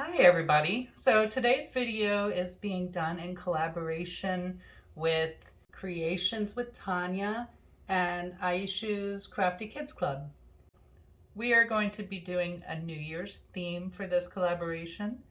Hi everybody. So today's video is being done in collaboration with Creations with Tanya and Aishu's Crafty Kids Club. We are going to be doing a New Year's theme for this collaboration,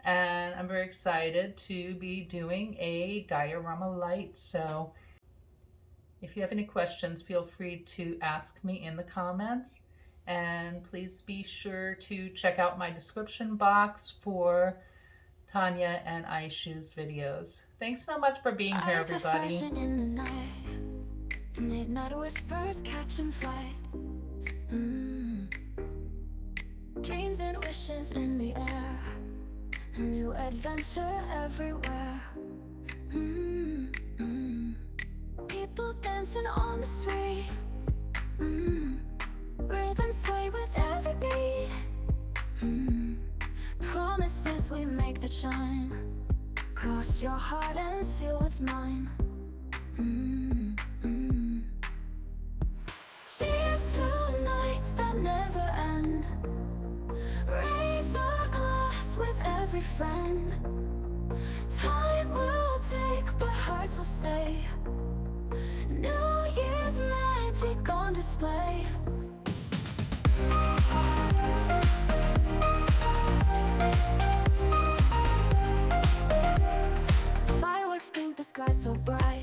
and I'm very excited to be doing a diorama light. So if you have any questions, feel free to ask me in the comments. And please be sure to check out my description box for Tanya and Aishu's videos. Thanks so much for being here, everybody. In the night, midnight whispers catching flight. Dreams and wishes in the air, a new adventure everywhere. People dancing on the street. Rhythm sway with every beat. Promises we make that shine. Cross your heart and seal with mine. Cheers to nights that never end. Raise our glass with every friend. Time will take, but hearts will stay. New Year's magic on display. Fireworks paint the sky so bright,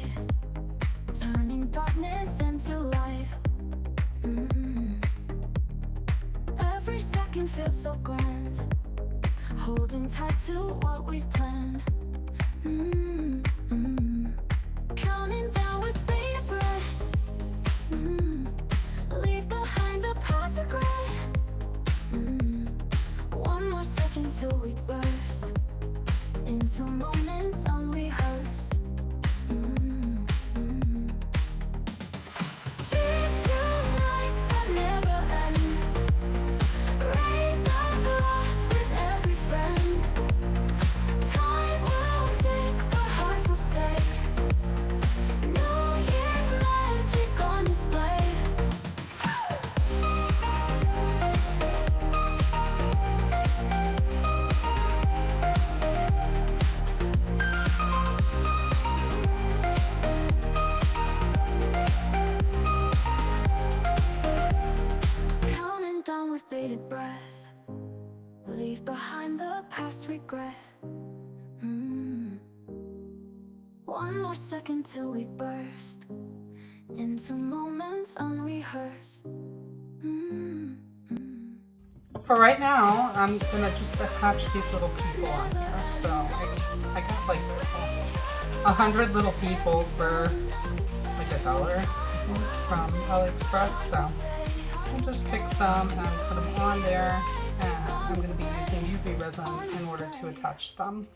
turning darkness into light. Every second feels so grand, holding tight to what we've planned. Counting down with bated breath. Leave behind the past regret. One more second till we burst into moments unrehearsed. Cheers to nights that never end. Raise our glass with every friend. Time will take, but hearts will stay. New Year's magic on display. Counting down with bated breath. Leave behind the past regret. One more second till we burst into moments unrehearsed. For right now, I'm gonna just attach these little people on here. So I got like 100 little people for like $1 from AliExpress. So I'll just pick some and put them on there. And I'm gonna be using UV resin in order to attach them.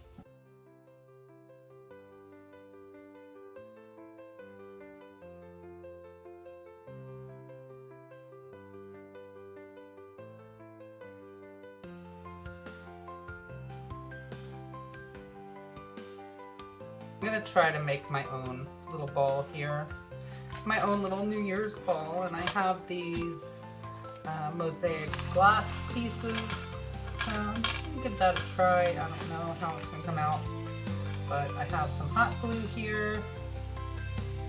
I'm gonna try to make my own little ball here, my own little New Year's ball, and I have these Mosaic glass pieces. Give that a try. I don't know how it's gonna come out, but I have some hot glue here,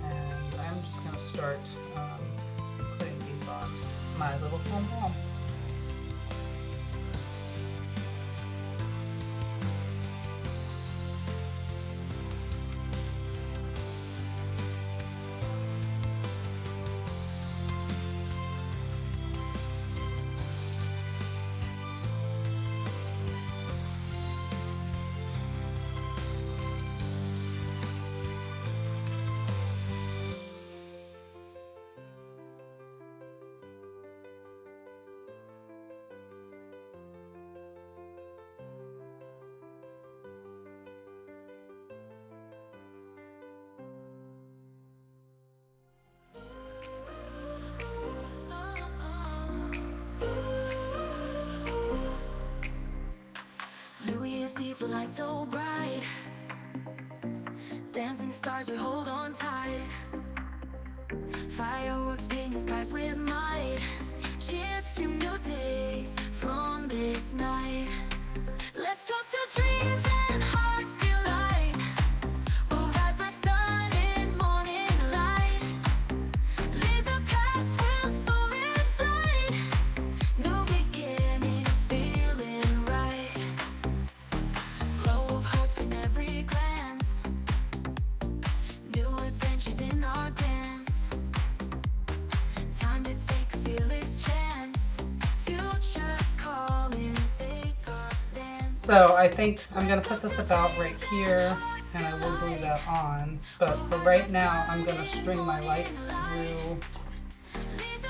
and I'm just gonna start putting these on my little foam ball. Eve, the light so bright. Dancing stars, we hold on tight. Fireworks painting skies with might. Cheers to new days from this night. Let's So I think I'm going to put this about right here, and I will glue that on. But for right now, I'm going to string my lights through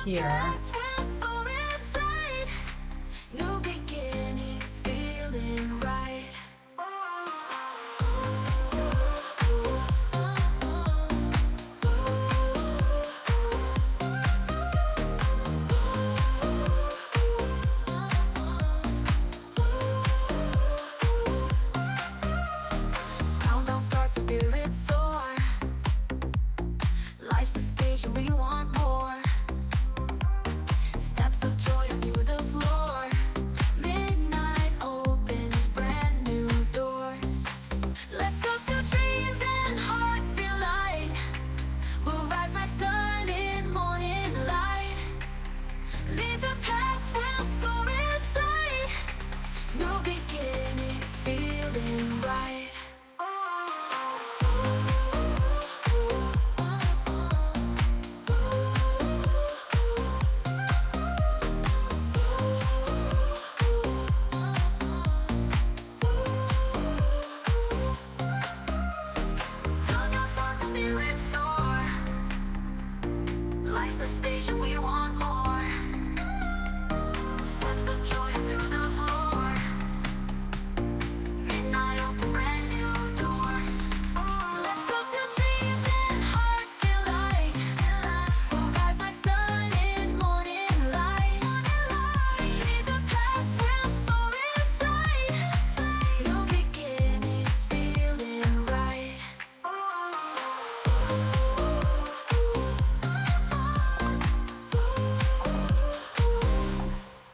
here.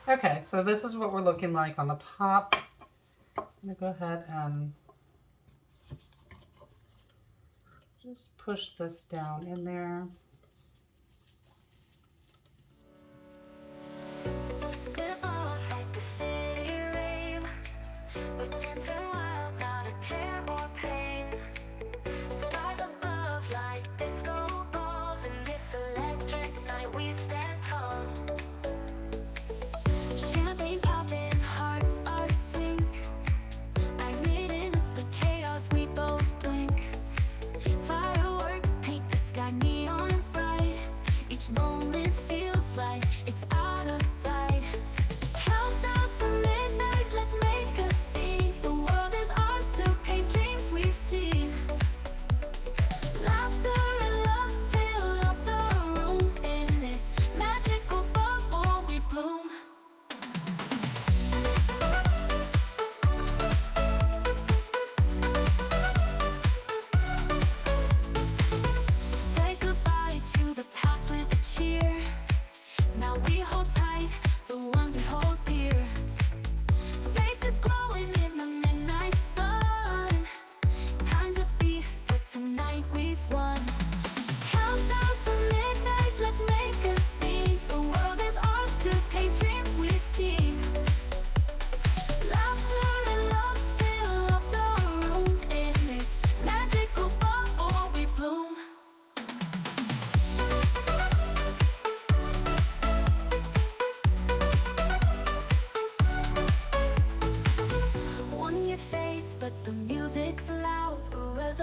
Okay, so this is what we're looking like on the top. I'm going to go ahead and just push this down in there.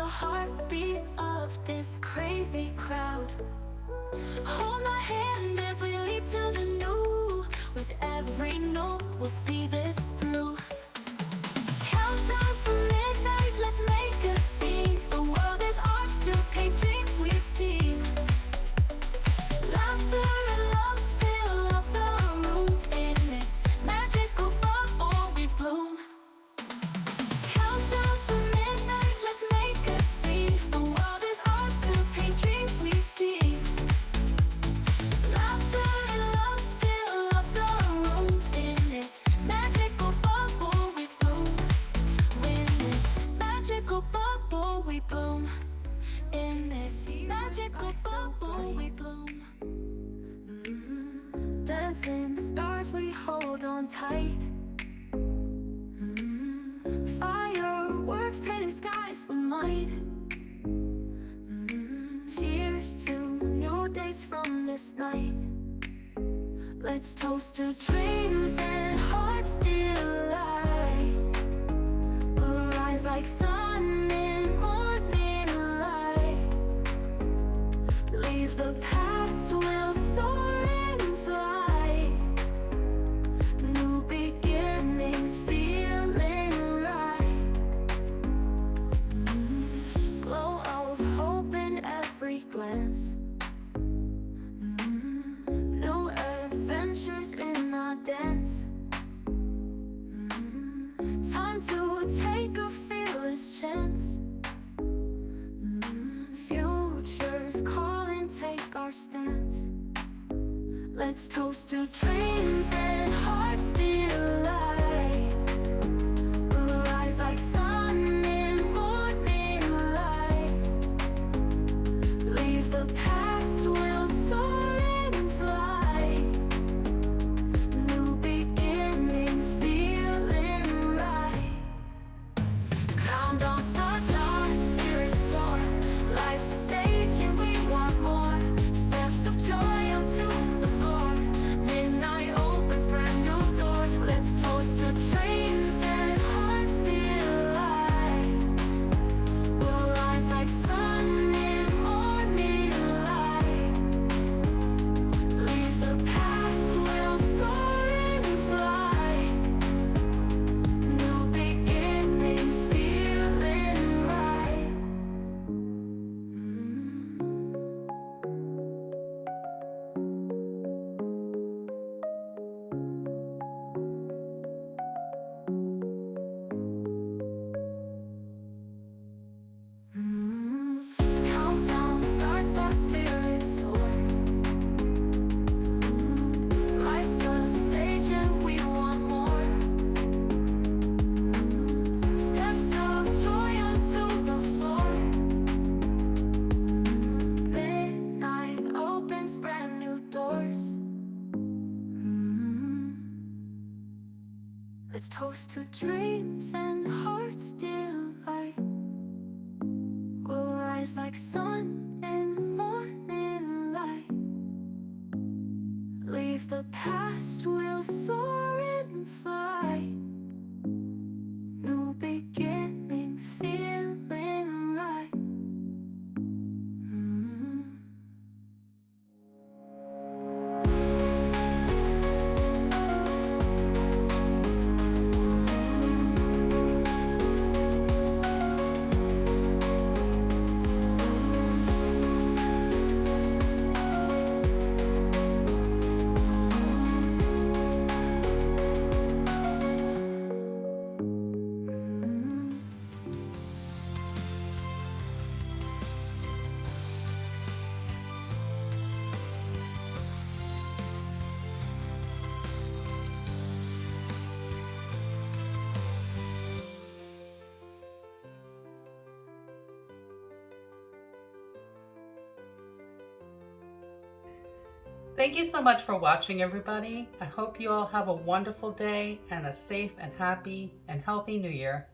Heartbeat of this crazy crowd. Hold my hand as we leap to the new. With every note, we'll see this through. Countdown to midnight, let's make a scene. The world is ours to paint dreams we've seen. Laughter and love fill up the room. In this magical bubble we bloom. Countdown to midnight, let's make a scene. The world is ours to paint dreams we've seen. Laughter and love fill up the room. In this magical bubble we bloom. In this magical bubble we bloom. In this magical bubble we bloom. Dancing stars we hold on tight. Fireworks painting skies with might. Cheers to new days from this night. Let's toast to dreams and hearts still alive. time to take a fearless chance. Future's calling, take our stance. Let's toast to dreams and hearts delight. We'll rise like sun in morning light. Leave the past, we'll soar and fly. New beginnings, feeling right. Countdown starts, our spirits soar. Life's a stage and we want more. Steps of joy onto the floor. Midnight opens brand new doors. Let's toast to dreams and hearts delight. We'll rise like sun in morning light. Leave the past, we'll soar and fly. New beginnings, feeling right. Countdown starts, our spirits soar. Life's a stage and we want more. Steps of joy onto the floor. Midnight opens brand new doors. Let's toast to dreams and hearts delight. We'll rise like sun in morning light. Leave the past, we'll soar and fly. New beginnings, feeling right. Thank you so much for watching, everybody. I hope you all have a wonderful day and a safe and happy and healthy new year.